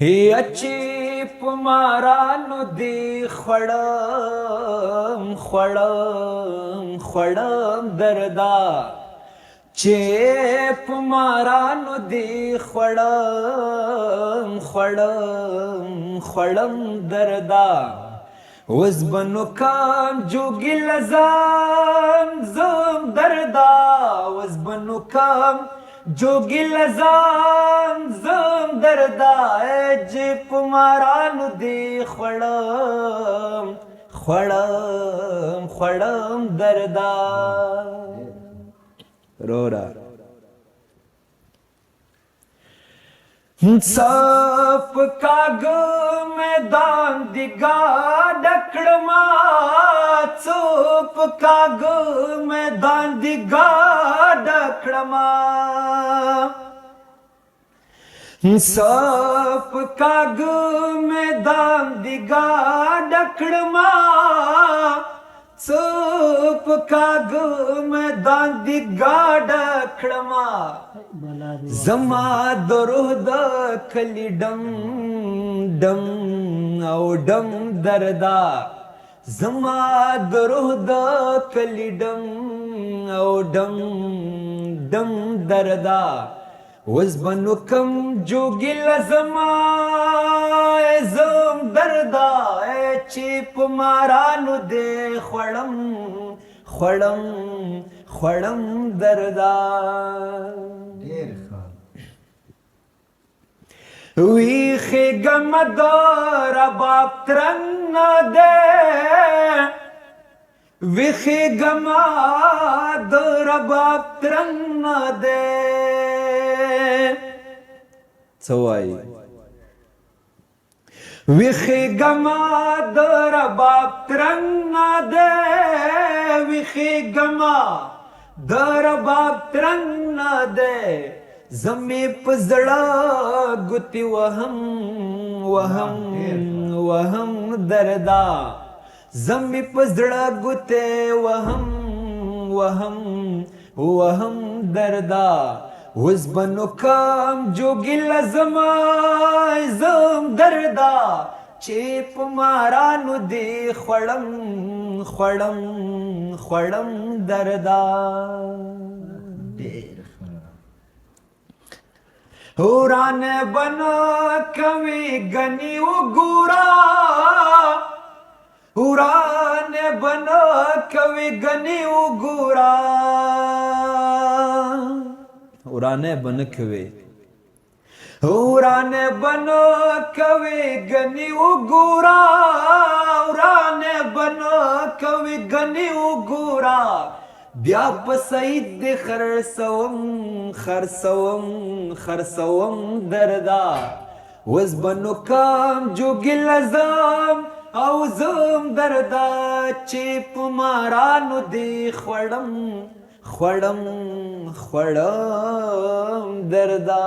هی اچی پمارانو دی خوڑم خوڑم خوڑم دردا چی پمارانو دی خوڑم خوڑم خوڑم دردا وز بنو کام جوگی لزان زم دردا وز بنو کام جوگی لزان زم دردا جی پمارانو دی خوڑم خوڑم خوڑم دردا رورا سپ کاغ میدان دیگا ڈکڑما چوپ کاغ میدان دیگا ڈکڑما سپ کاغ میدان دیگا ڈکڑما چوپ کاغ میدان دیگا ڈکڑما زما دروح دا کلی ڈم ڈم او ڈم دردا زما دروح دا کلی ڈم او ڈم ڈم دردا وز بنو کم جوگی لزما زم دردا چیپ مارانو دے خوڑم خوڑم خوڑم دردا ویخی گم دار باب ترنگ دے ویخی گم دار باب ترنگ دے سوائی ویخی گم دار باب ترنگ دے ویخی گم دار باب ترنگ دے زمی پزڑا گتی وہم وہم وہم دردا زمی پزڑا گتے وہم وہم وہم دردا وز بنو کام جوگی لزما زم دردا چیپ مارانو دی خوڑم خوڑم خوڑم دردا وران بنا کوي غني وګورا وران بنا کوي غني وګورا وران بنا کوي وران بنا کوي غني وګورا وران بنا کوي غني وګورا بیا پسید دی خرسوم خرسوم خرسوم دردا وز بنو کام جوگی لزم او زم دردا چیپ مارانو دی خوڑم خوڑم خوڑم دردا